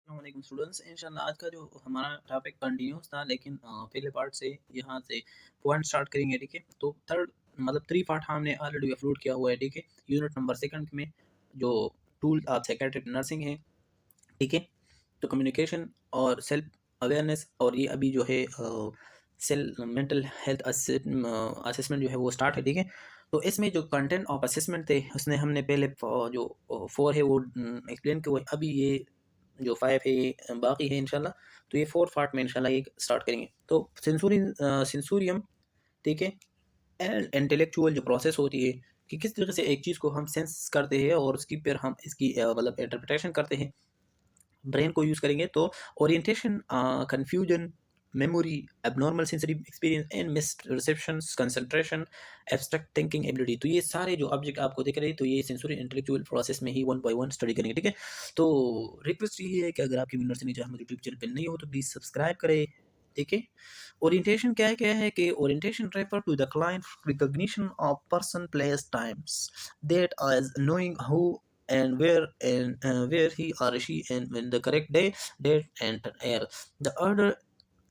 अस्सलामुअलैकुम स्टूडेंट्स। इंशाल्लाह आज का जो हमारा टॉपिक कंटिन्यूस था, लेकिन पहले पार्ट से यहाँ से पॉइंट स्टार्ट करेंगे। ठीक है, तो थर्ड मतलब थ्री पार्ट हमने ऑलरेडी अपलोड किया हुआ है। ठीक है, यूनिट नंबर सेकंड में जो टूल ऑफ साइकेट्रिक नर्सिंग है। ठीक है, तो कम्युनिकेशन और सेल्फ अवेयरनेस, और ये अभी जो है सेल मेंटल हेल्थ असेसमेंट जो है वो स्टार्ट है। ठीक है, तो इसमें जो कंटेंट ऑफ असेसमेंट थे उसने हमने पहले जो फोर है वो एक्सप्लेन किया हुआ है। अभी ये जो फाइव है ये बाकी है इंशाल्लाह। तो ये फोर्थ पार्ट में इंशाल्लाह ये स्टार्ट करेंगे। तो सेंसूरियम, ठीक है, इंटेलेक्चुअल जो प्रोसेस होती है कि किस तरीके से एक चीज़ को हम सेंस करते हैं और उसकी फिर हम इसकी मतलब इंटरप्रिटेशन करते हैं, ब्रेन को यूज़ करेंगे। तो orientation, confusion, memory, abnormal sensory experience and miss receptions, concentration, abstract thinking ability, तो ये सारे जो ऑब्जेक्ट आपको दिख रहे हैं तो ये सेंसरी इंटेलेक्चुअल प्रोसेस में ही वन बाय वन स्टडी करेंगे। ठीक है, तो रिक्वेस्ट यही है कि अगर आपकी यूनिवर्सिटी जो हमारे यूट्यूब चैनल पर नहीं हो तो प्लीज़ सब्सक्राइब करें। ठीक है, ओरिएंटेशन क्या है कि orientation refer to the client recognition of person place times that as knowing who and where he or she and when the correct day date and air the order।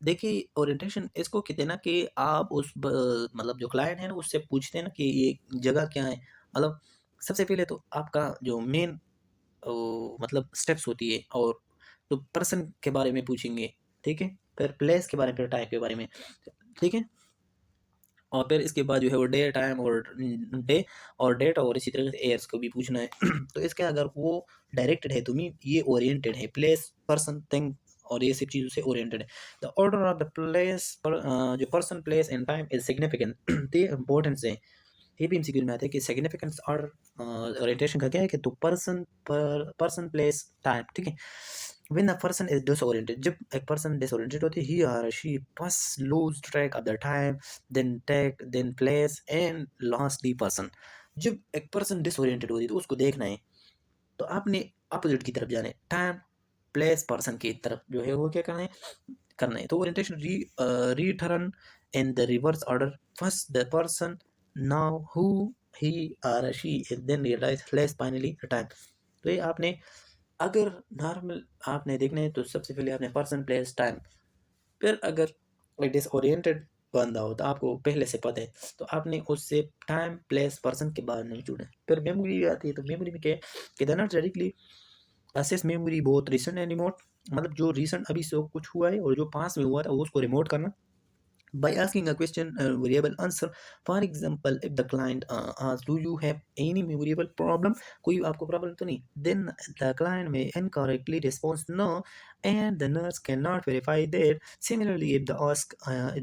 देखिए orientation इसको कहते हैं ना कि आप मतलब जो क्लाइंट है ना उससे पूछते हैं ना कि ये जगह क्या है। मतलब सबसे पहले तो आपका जो मेन मतलब स्टेप्स होती है, और तो पर्सन के बारे में पूछेंगे। ठीक है, फिर प्लेस के बारे में, फिर टाइम के बारे में। ठीक है, और फिर इसके बाद जो है वो डे टाइम और डे और डेट, और इसी तरह से एयर्स को भी पूछना है। तो इसके अगर वो डायरेक्टेड है तो मीन ये ओरिएंटेड है, प्लेस पर्सन थिंग और ये सब चीज़ों से ओरिएंटेड है। The order of the place पर जो person place and time is significant, तो ये इंपॉर्टेंस है। ये भी एमसीक्यू में आता है कि सिग्निफिकेंस ऑर्डर ओरिएंटेशन का क्या है कि तो पर्सन प्लेस टाइम। ठीक है, when a person is disoriented, जब एक पर्सन डिसोरिएंटेड होती है, he or she must lose track of the time, then take, then place and lastly person। जब एक पर्सन डिसोरिएंटेड होती है तो उसको देखना है, तो आपने अपोजिट की तरफ जाना है, टाइम प्लेस पर्सन की तरफ जो है वो क्या करना है। तो orientation return in the reverse order, first the person, now who, he और she, then realise, less, finally time. तो ये आपने अगर नॉर्मल आपने देखना है तो सबसे पहले आपने पर्सन प्लेस टाइम, फिर अगर डिसओरिएंटेड बंदा हो तो आपको पहले से पता है तो आपने उससे टाइम प्लेस पर्सन के बारे में जुड़े। फिर मेमोरी भी आती है, तो मेमोरी में क्या है कि देना डायरेक्टली असेस मेमोरी बहुत रिसेंट एंड रिमोट, मतलब जो रिसेंट अभी से कुछ हुआ है और जो पास में हुआ था वो उसको रिमोट करना by asking a question variable answer। for example if the client asks do you have any memorable problem, कोई आपको प्रॉब्लम तो नहीं, then the client may incorrectly respond no and the nurse cannot verify that। similarly if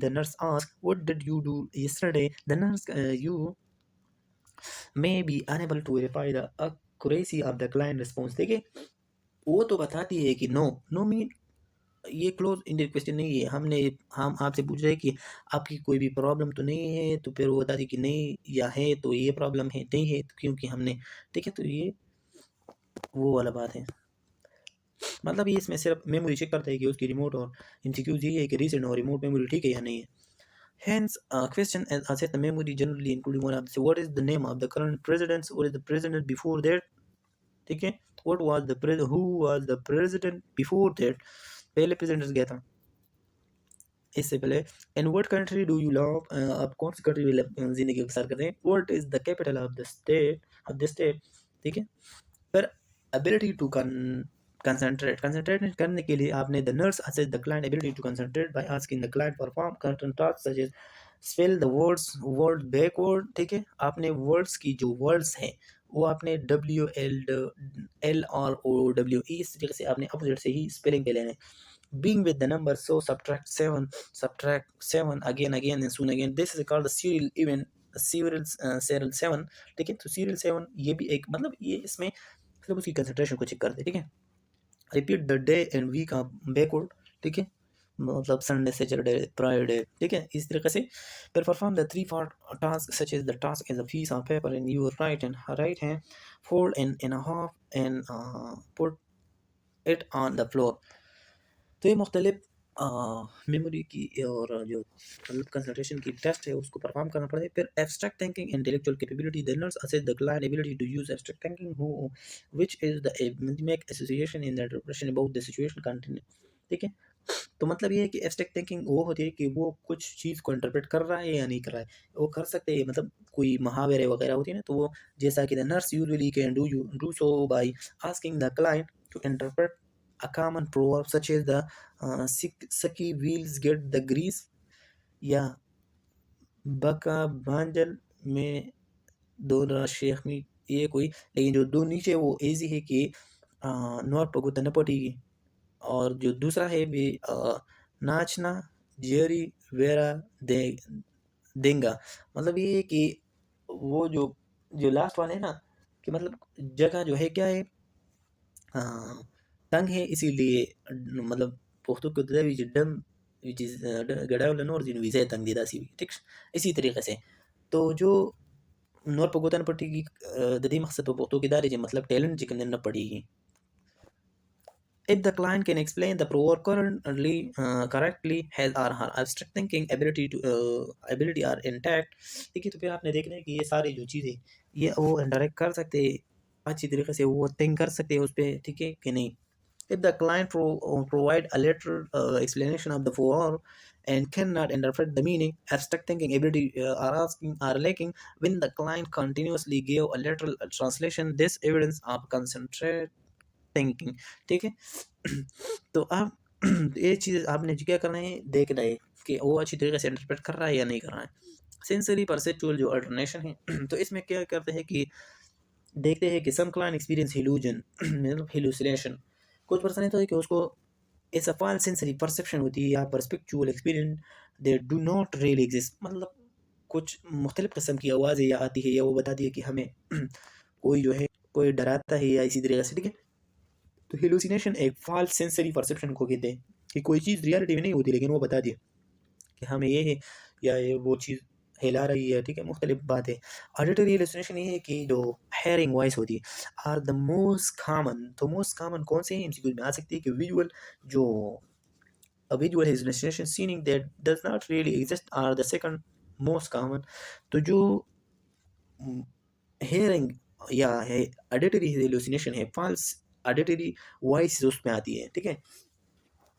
the nurse asks what did you do yesterday, the nurse you may be unable to verify the accuracy of the client response। देखिए वो तो बताती है कि no, no mean ये close ended question नहीं है। हम आपसे पूछ रहे हैं कि आपकी कोई भी प्रॉब्लम तो नहीं है, तो फिर वो बता दी कि नहीं, या है तो ये प्रॉब्लम है, नहीं है तो क्योंकि हमने। ठीक है, तो ये वो वाला बात है। मतलब ये इसमें सिर्फ मेमोरी चेक करता है कि उसकी रिमोट, और एमसीक्यूज ये है कि रीसेंट और रिमोट मेमोरी ठीक है या नहीं है। Hence, question as assess the memory generally including one of the what is the name of the current president, what is the president before that। ठीक है, what was the president, who was the president before that, पहले president गया था इससे पहले। In what country do you love, आप कौन सी country में जिंदगी बसर करते हैं। What is the capital of the state. ठीक है, फिर एबिलिटी टू कंसंट्रेट, कंसंट्रेट करने के लिए आपने the nurse assess the client ability to concentrate by asking the client perform certain task such as spell the words word backward. ठीक है, आपने वर्ड्स की जो वर्ड्स हैं वो आपने WLL और OWE इस तरीके से आपने अपोजिट से ही स्पेलिंग पे लेने। being with the number, so subtract 7 again and soon again, this is called the serial event, serial 7। ठीक है, तो serial 7 ये भी एक मतलब ये इसमें मतलब उसकी कंसंट्रेशन को चेक करते हैं। ठीक है, repeat the day and week of backward. ठीक है, मतलब संडे सैटरडे फ्राइडे। ठीक है, इस तरीके से फिर perform the three part task such as the task is a piece of paper in your right hand, fold in a half and put it on the floor. तो ये मुख्तलिफ memory की और जो मतलब कंसंट्रेशन की टेस्ट है उसको परफॉर्म करना पड़ता है। फिर abstract thinking intellectual capability the learners assess the client ability to use abstract thinking who which is the make association in the interpretation about the situation content. ठीक है, तो मतलब ये है कि एब्स्ट्रैक्ट थिंकिंग वो होती है कि वो कुछ चीज़ को इंटरप्रेट कर रहा है या नहीं कर रहा है। वो कर सकते हैं, मतलब कोई मुहावरे वगैरह होती है ना, तो वो जैसा कि the nurse usually can do so by asking the client to interpret a common proverb such as the sucky wheels get the grease या बका भांजल में दो शेख में, ये कोई, लेकिन जो दो नीचे वो इजी है कि नॉट पगो तनपटी, और जो दूसरा है भी नाचना जेरी वेरा दे देंगा। मतलब ये है कि वो जो जो लास्ट वाला है ना, कि मतलब जगह जो है क्या है, तंग है, इसीलिए मतलब पुख्तू को दवी जिड्डम which is गडावल नोर जिन विजय तंग देदा सी, ठीक। इसी तरीके से तो जो नोर पगोतन पट्टी की ददी मकसद तो पुख्तू की दारी जे मतलब टैलेंट जिकन न पड़ेगी। If the client can explain the proverb correctly, his or her abstract thinking ability are intact। देखिए, तो फिर आपने देखना है कि ये सारी जो चीज़ें ये वो इंटरेक्ट कर सकते हैं, अच्छी तरीके से वो थिंक कर सकते हैं उस पे, ठीक है कि नहीं। If the client provide a literal explanation of the proverb and cannot interpret the meaning, abstract thinking ability are lacking. When the client continuously give a literal translation, this evidence of concentrate thinking, ठीक है। तो आप ये चीज़ आपने क्या करना है, देखना है कि वो अच्छी तरीके से इंटरप्रेट कर रहा है या नहीं कर रहा है। सेंसरी परसेप्चुअल जो अल्टरनेशन है तो इसमें क्या करते हैं कि देखते हैं कि सम क्लाइंट एक्सपीरियंस हिलूजन मतलब हिलुसिनेशन। कुछ पर्सन है तो है कि उसको ऐसा फॉल्स सेंसरी परसेप्शन होती है या perceptual experience they do not really exist. मतलब कुछ मुख्तलिफ किस्म की आवाज़ें या आती है या वो बताती है कि हमें कोई जो है कोई डराता है या इसी तरीके से, ठीक है। तो हेलुसिनेशन एक फॉल्स सेंसरी परसेप्शन को कहते हैं कि कोई चीज़ रियलिटी में नहीं होती लेकिन वो बता दिए कि हमें ये है या ये वो चीज़ हिला रही है, ठीक है, मुख्तलिफ बात है। ऑडिटरी हेलुसिनेशन ये है कि जो हेयरिंग वॉइस होती है आर द मोस्ट कॉमन। तो मोस्ट कॉमन कौन से हैं एमसीक्यू में आ सकती है कि विजुअल जो visual hallucination seeing that does not really exist are the second most common. तो जो हेयरिंग या है ऑडिटरी हेलुसिनेशन है, फॉल्स ऑडिटरी वॉइस उसमें आती है, ठीक है,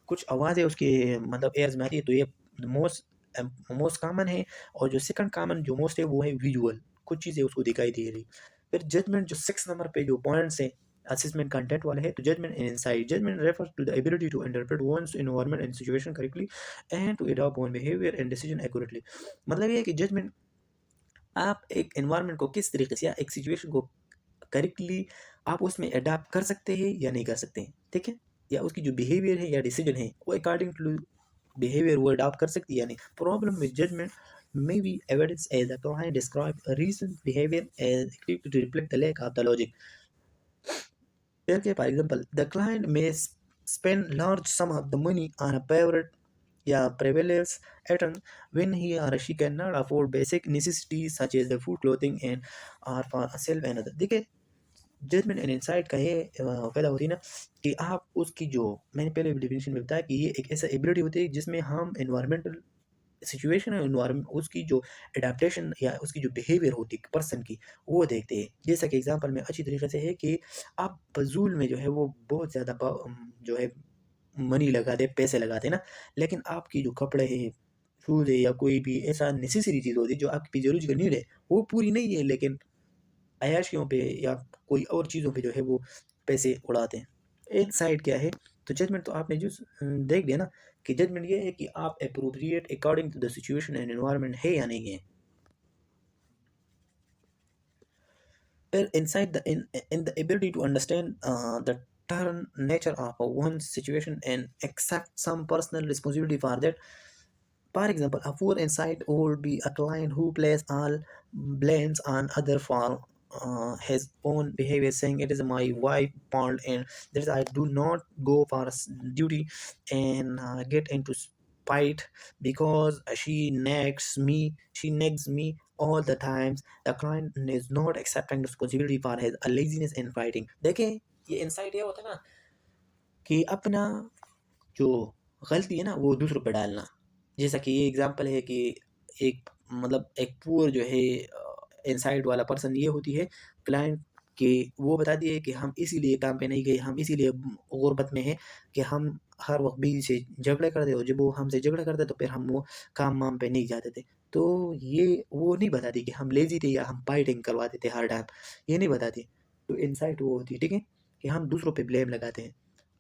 कुछ आवाज़ें उसकी मतलब एयर्स में आती है, तो ये मोस्ट कॉमन है। और जो सेकंड कॉमन जो मोस्ट है वो है विजुअल, कुछ चीज़ें उसको दिखाई दे रही। फिर जजमेंट जो 6 नंबर पे जो पॉइंट्स हैं असेसमेंट कंटेंट वाले हैं, तो judgement and insight. Judgement refers to the ability to interpret one's environment and situation correctly and to adopt one behaviour and decision accurately. मतलब ये है कि जजमेंट आप एक एनवायरनमेंट को किस तरीके से या एक सिचुएशन को करेक्टली आप उसमें अडाप्ट कर सकते हैं या नहीं कर सकते हैं, ठीक है, या उसकी जो बिहेवियर है या डिसीजन है वो अकॉर्डिंग टू बिहेवियर वो अडाप्ट कर सकती है या नहीं। Problem with judgement may be evidence as the client describe a recent behavior as activity to reflect the lack of the logic. Okay, for example, the client may spend large sum of the money on a favorite prevalence item when he or she cannot afford basic necessities such as the food, clothing, and or for self and other। देखिए, judgement and insight का ये पैदा होती है ना कि आप उसकी जो मैंने पहले डेफिनेशन में बताया कि ये एक ऐसा एबिलिटी होती है जिसमें हम एनवायरमेंटल सिचुएशन और एनवायरमेंट उसकी जो एडेप्टेशन या उसकी जो बिहेवियर होती है पर्सन की वो देखते हैं। जैसा कि एग्जांपल में अच्छी तरीके से है कि आप फजूल में जो है वो बहुत ज़्यादा जो है मनी लगाते पैसे लगाते हैं ना, लेकिन आपकी जो कपड़े हैं शूज़ है या कोई भी ऐसा नेसेसरी चीज़ होती है जो आपकी ज़रूरी का नीड है वो पूरी नहीं है, लेकिन अय्याशियों पे या कोई और चीज़ों पे जो है वो पैसे उड़ाते हैं। एक साइड क्या है, तो जजमेंट तो आपने जो देख लिया ना कि जजमेंट ये है कि आप appropriate according to the situation and environment है या नहीं है। फिर inside the in the ability to understand the turn nature of one's situation and accept some personal responsibility for that। For example, a poor insight would be a client who places all blames on other for his own behavior, saying it is my wife's fault and that I do not go for duty and get into spite because she nags me all the times। The client is not accepting responsibility for his laziness and fighting। देखें, ये insight ये होता है ना कि अपना जो गलती है ना वो दूसरों पे डालना। जैसा कि ये एग्जांपल है कि एक मतलब एक पुअर जो है इनसाइड वाला पर्सन ये होती है क्लाइंट कि वो बताती है कि हम इसीलिए काम पे नहीं गए, हम इसीलिए गुर्बत में हैं कि हम हर वक्त बीवी से झगड़े करते, और जब वो हमसे झगड़ा करते तो फिर हम वो काम वाम पे नहीं जाते थे। तो ये वो नहीं बताती कि हम लेजी थे या हम फाइटिंग करवाते थे हर टाइम, ये नहीं बताती। तो इनसाइट वो होती है, ठीक है, कि हम दूसरों पे ब्लेम लगाते हैं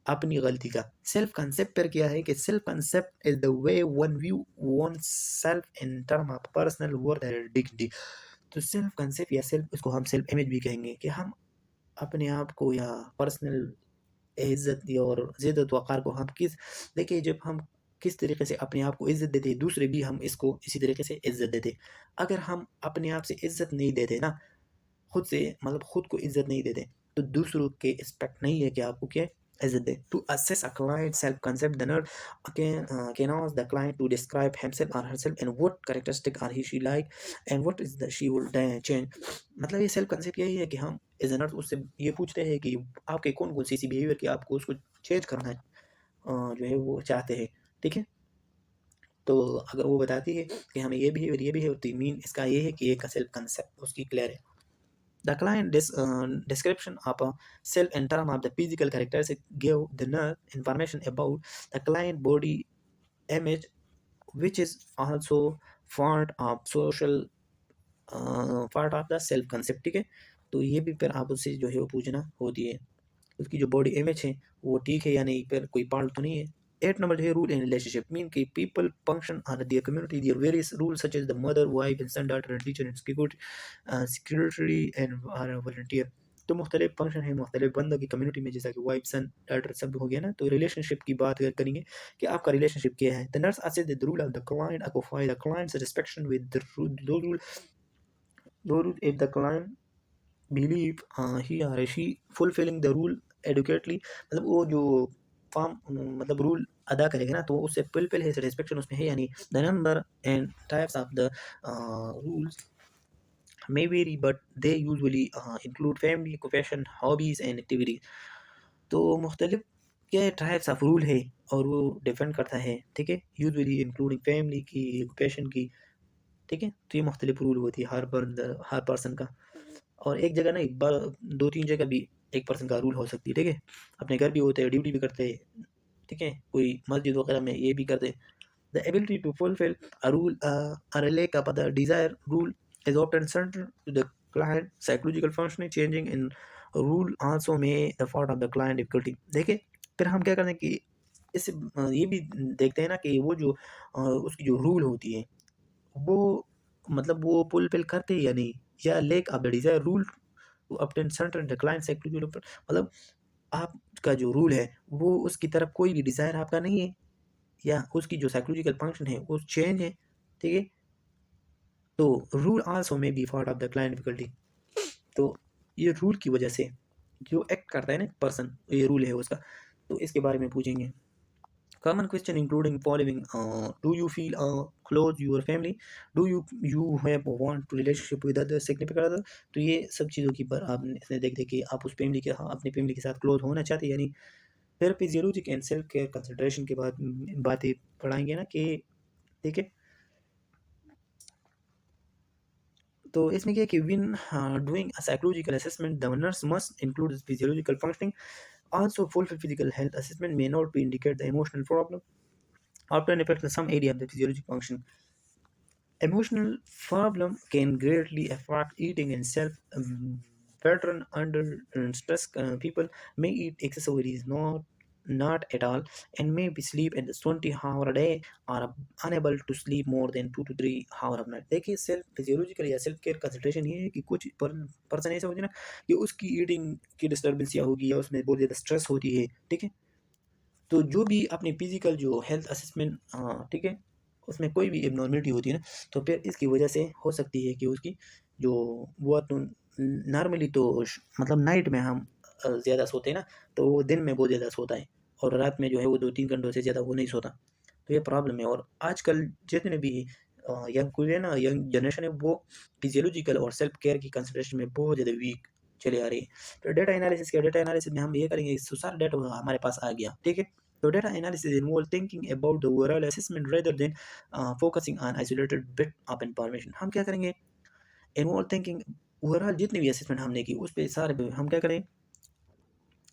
अपनी गलती का। सेल्फ कंसेप्ट पर क्या है कि self concept is the way one view one self in term of personal worth and dignity. तो सेल्फ कंसेप्ट या सेल्फ, इसको हम सेल्फ इमेज भी कहेंगे, कि हम अपने आप को या पर्सनल इज्जत और इज्जत वक़ार को हम किस, देखिए जब हम किस तरीके से अपने आप को इज्जत देते हैं, दूसरे भी हम इसको इसी तरीके से इज्जत देते हैं। अगर हम अपने आप से इज्जत नहीं देते ना, खुद से मतलब खुद को इज्जत नहीं देते, तो दूसरों के एक्सपेक्ट नहीं है कि आपको क्या इज्जत दे। To assess a client self concept the nurse can ask the client to describe himself or herself and what characteristic are he she like and what is the she will change। मतलब ये self concept यही है कि हम as a nurse उससे ये पूछते हैं कि आपके कौन कौन सी ऐसी बिहेवियर की आपको उसको चेंज करना है, जो है वो चाहते हैं, ठीक है। तो अगर वो बताती है कि हमें ये बिहेवियर तो मीन इसका ये है कि एक सेल्फ कंसेप्ट उसकी क्लियर है। The client description of a cell in terms of the physical characteristics give the nurse information about the client body image, which is also part of social part of the self concept, ठीक है। तो ये भी फिर आप उससे जो है वो पूछना होती है, उसकी जो बॉडी इमेज है वो ठीक है या नहीं, फिर कोई पार्ट तो नहीं है। 8 नंबर जो है रूल इन रिलेशनशिप मीन कि people function on their community their various rule such as the mother wife and son daughter and teacher and security and volunteer. तो मुख्तलिफ फंक्शन है मुख्तलिफ बंदों की कम्युनिटी में, जैसा कि वाइफ सन डॉटर सब हो गया ना। तो रिलेशनशिप की बात अगर करेंगे कि आपका रिलेशनशिप क्या है, the nurse assess the role of the client अकोफाई the client satisfaction with the role if the client believe he or she fulfilling the rule adequately, मतलब वो जो फॉर्म मतलब रूल अदा करेगा ना, तो उससे फुलफिल है, सेटिस्फेक्शन उसमें है या नहीं। The number and types of the rules may vary but they usually include family occupation hobbies and activities। तो मुख्तलिफ क्या टाइप्स ऑफ रूल है और वो डिपेंड करता है, ठीक है, यूजुअली इंक्लूडिंग फैमिली की, occupation की, ठीक है। तो ये मुख्तलिफ रूल होती है हर पर्सन का, और एक जगह नहीं दो तीन जगह भी एक पर्सन का रूल हो सकती है, ठीक है। अपने घर भी होते हैं, ड्यूटी भी करते हैं, ठीक है, कोई मस्जिद वगैरह में ये भी करते हैं। The ability to fulfil a rule or a lack of the desired rule is often central to the client psychological functioning changing in rule also may the fault of the client difficulty। देखिए फिर हम क्या करते हैं कि इससे ये भी देखते हैं ना कि वो जो उसकी जो रूल होती है वो मतलब वो फुलफिल करते हैं या नहीं, या lack of the desire rule to obtain certain decline psychological मतलब आपका जो रूल है वो उसकी तरफ कोई भी डिजायर आपका नहीं है, या उसकी जो साइकोलॉजिकल फंक्शन है वो चेंज है, ठीक है। तो rule also may be part of the client difficulty. तो ये रूल की वजह से जो एक्ट करता है ना पर्सन, ये रूल है उसका, तो इसके बारे में पूछेंगे। Common question including following do you feel close your family, do you have want to relationship with other significant other. तो ये सब चीज़ों की पर आपने इसने देख कि आप उस फैमिली के, हाँ, अपनी फैमिली के साथ क्लोज होना चाहते हैं, यानी फिर physiologic and self care consideration के बाद बातें पढ़ाएंगे ना कि, ठीक है। तो इसमें क्या है कि win doing a psychological assessment the nurse must include physiological functioning also full physical health assessment may not be indicate the emotional problem often affect some area of the physiological function। Emotional problem can greatly affect eating and self pattern under stress. People may eat excessively, not at all, and may be sleep at 20 hour a day or unable to sleep more than 2 to 3 hour of night। देखिए self physiological या self care consultation ये है कि कुछ person ऐसा होती है ना कि उसकी ईटिंग की डिस्टर्बेंस या होगी, या उसमें बहुत ज़्यादा स्ट्रेस होती है, ठीक है। तो जो भी अपनी फिजिकल जो हेल्थ असेसमेंट, ठीक है, उसमें कोई भी एबनॉर्मलिटी होती है ना, तो फिर इसकी वजह से हो सकती है कि उसकी जो वो तो नॉर्मली तो मतलब नाइट में हम ज़्यादा सोते हैं ना, तो वो दिन में बहुत ज़्यादा सोता है, और रात में जो है वो 2-3 घंटों से ज़्यादा वो नहीं सोता। तो ये प्रॉब्लम है, और आजकल जितने भी यंग कुछ है ना, यंग जनरेशन है, वो फिजियोलॉजिकल और सेल्फ केयर की कंसिडरेशन में बहुत ज़्यादा वीक चले आ रही है। तो डेटा एनालिसिस में हम ये करेंगे, सारा डेटा हमारे पास आ गया, ठीक है। तो data analysis involve thinking about the overall assessment rather than focusing on isolated bit of information. हम क्या करेंगे, इन्वॉल्व थिंकिंग ओवरऑल जितनी भी असेसमेंट हमने की उस पे सारे पे हम क्या करें,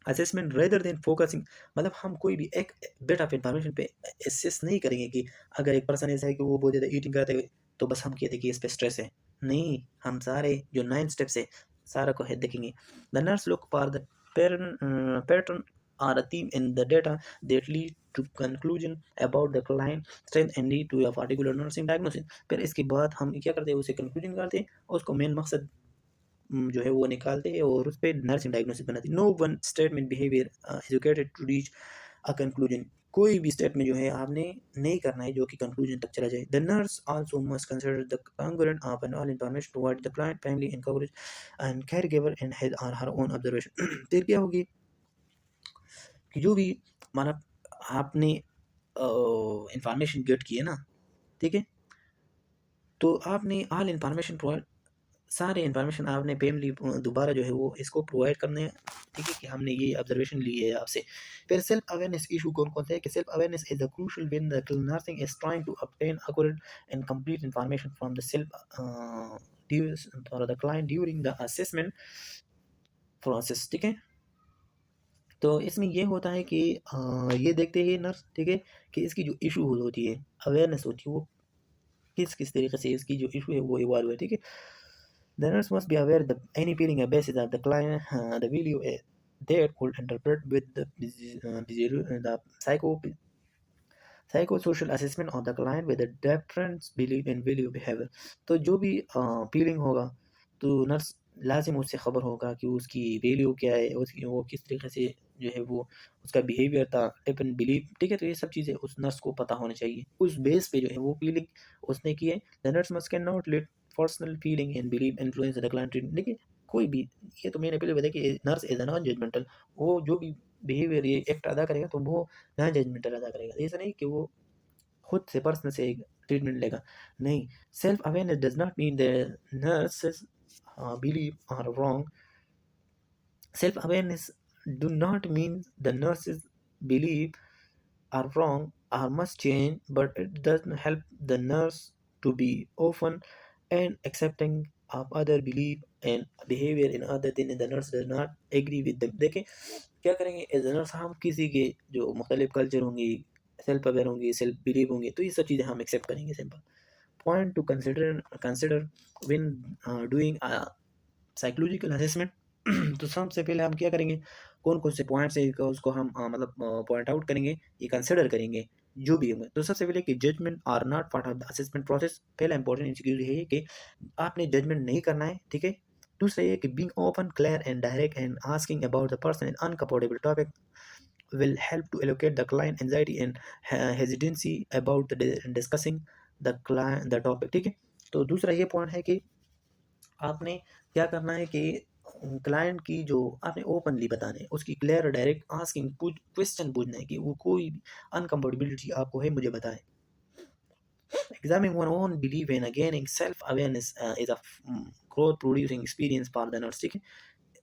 असेसमेंट रेदर देन फोकसिंग, मतलब हम कोई भी एक बिट ऑफ इंफॉर्मेशन पे असेस नहीं करेंगे कि अगर एक पर्सन ऐसा है कि वो बहुत ज़्यादा ईटिंग करते हुए तो बस हम कहते हैं कि इस पे स्ट्रेस है। नहीं, हम सारे जो 9 स्टेप्स है सारा को है देखेंगे। The nurse look for the pattern or a theme in the data that lead to conclusion about the client strength and lead to a particular nursing diagnosis। फिर इसके बाद हम क्या करते हैं, उसे कंक्लूजन करते हैं और उसको मेन मकसद जो है वो निकालते हैं और उस पर नर्सिंग डायग्नोसिस बनाते हैं। No one statement behaviour educated to reach a conclusion. कोई भी स्टेप में जो है आपने नहीं करना है जो कि कंक्लूजन तक चला जाए। The nurse also must consider the congruent of and all information toward the client family and coverage and caregiver and his or her own observation। फिर क्या होगी कि जो भी माना आपने इंफॉर्मेशन गेट की है ना, ठीक है, तो आपने ऑल इंफॉर्मेशन प्रोवाइड, सारे इन्फॉर्मेशन आपने फैमिली दोबारा जो है वो इसको प्रोवाइड करने हैं, ठीक है, कि हमने ये ऑब्जर्वेशन ली है आपसे। फिर सेल्फ अवेयरनेस इशू कौन कौन से है कि self awareness is the crucial when the nursing is trying to obtain accurate and complete information from the self और the client during the assessment process, ठीक है। तो इसमें ये होता है कि ये देखते हैं नर्स, ठीक है, कि इसकी जो इशू होती है, अवेयरनेस होती है, वो किस किस तरीके से इसकी जो इशू है वो इवॉल्व है, ठीक है। The nurse must be aware that any feeling a basis of the client, the value there could interpret with the psychosocial assessment of the client with a different belief and value behavior। तो जो भी feeling होगा तो nurse लाजिम उससे खबर होगा कि उसकी वैल्यू क्या है, उसकी वो किस तरीके से जो है वो उसका बिहेवियर था, डिफरेंट बिलीव, ठीक है। तो ये सब चीज़ें उस नर्स को पता होनी चाहिए, उस बेस पे जो है वो फीलिंग उसने की है। The nurse must can not let personal feeling and believe influence the client treatment. देखिए कोई भी, ये तो मैंने पहले बताया कि नर्स इज नॉन जजमेंटल, वो जो भी बिहेवियर ये एक्ट अदा करेगा तो वो नॉन जजमेंटल अदा करेगा। ऐसा नहीं कि वो खुद से पर्सनल से ट्रीटमेंट लेगा, नहीं। Self awareness does not mean the nurses believe are wrong. Self awareness do not mean the nurses believe are wrong or must change, but it doesn't help the nurse to be open and accepting of other belief and behavior in other thing the nurse does not agree with them। देखें क्या करेंगे as a nurse, हम किसी के जो मुख्तलिफ culture होंगी, self aware होंगी, सेल्फ बिलीव होंगी, तो ये सब चीज़ें हम एक्सेप्ट करेंगे। Simple point two consider when doing psychological assessment. तो सबसे पहले हम क्या करेंगे, कौन कौन से पॉइंट्स है उसको हम मतलब पॉइंट आउट करेंगे, ये कंसिडर करेंगे जो भी होंगे। तो सबसे पहले कि judgement are not part of the assessment process. पहला इंपॉर्टेंट इंसिक्योर है कि आपने जजमेंट नहीं करना है, ठीक है। दूसरा ये कि being open clear and direct and asking about the person in uncomfortable topic will help to allocate the client anxiety and hesitancy about the discussing the topic, ठीक है। तो दूसरा ये पॉइंट है कि आपने क्या करना है कि क्लाइंट की जो आपने ओपनली बताना है, उसकी क्लियर और डायरेक्ट आस्किंग क्वेश्चन पूछना है कि वो कोई भी अनकम्फर्टेबिलिटी आपको है मुझे बताएं। Examining one's own belief and gaining self-awareness is a growth producing experience for the nurse, ठीक है।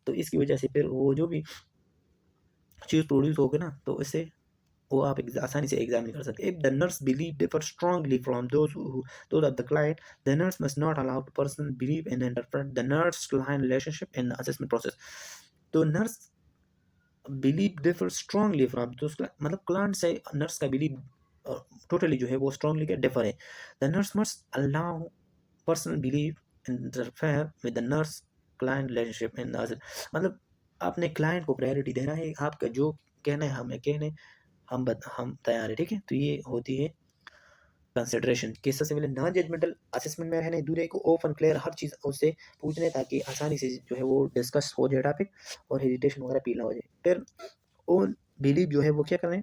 तो इसकी वजह से फिर वो जो भी चीज़ प्रोड्यूस होगी ना, तो इससे वो आप आसानी से एग्जामिन कर सकते हैं। If the nurse believe differ strongly from those of the client, the nurse must not allow to person believe and interpret the nurse client relationship in the assessment process. तो nurse believe differ strongly from those, मतलब client से nurse का believe totally जो है वो strongly क्या differ है। The nurse must allow personal believe interfere with the nurse client relationship in the, मतलब अपने क्लाइंट को प्रायोरिटी देना है, आपका जो कहना है हमें कहने, हम तैयार है, ठीक है। तो ये होती है कंसिडरेशन कि सबसे पहले नॉन जजमेंटल असेसमेंट में रहने, दूसरे को ओपन क्लियर हर चीज़ उससे पूछने ताकि आसानी से जो है वो डिस्कस हो जाए टॉपिक और हेजिटेशन वगैरह पीला हो जाए। फिर ओन बिलीव जो है वो क्या करें,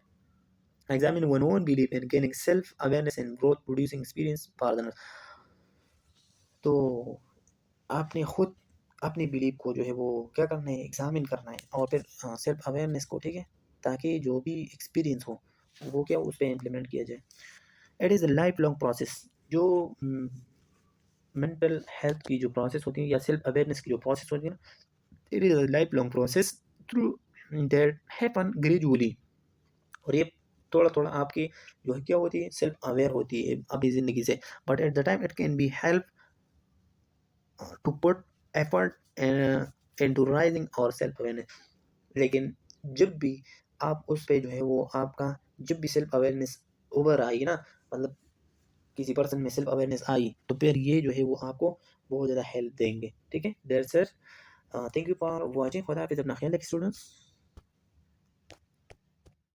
examine one own believe and gaining self awareness and growth producing experience for the. तो आपने खुद अपनी बिलीव को जो है वो क्या करना है, एग्जामिन करना है, और फिर सेल्फ अवेयरनेस को, ठीक है, ताकि जो भी एक्सपीरियंस हो वो क्या उस पर इम्प्लीमेंट किया जाए। It is a life long process. जो मेंटल हेल्थ की जो प्रोसेस होती है या सेल्फ अवेयरनेस की जो प्रोसेस होती है ना, it is a life long process through that happen gradually. और ये थोड़ा थोड़ा आपकी जो है क्या होती है, सेल्फ अवेयर होती है अपनी ज़िंदगी से, but at the time it can be help to put effort into rising our self awareness. लेकिन जब भी आप उस पे जो है वो आपका जब भी सेल्फ अवेयरनेस उभर आई ना, मतलब किसी पर्सन में सेल्फ अवेयरनेस आई, तो फिर ये जो है वो आपको बहुत ज़्यादा हेल्प देंगे। ठीक है, that's it. Thank you for watching. खुदा हाफिज़, अपना ख्याल रखिए स्टूडेंट्स।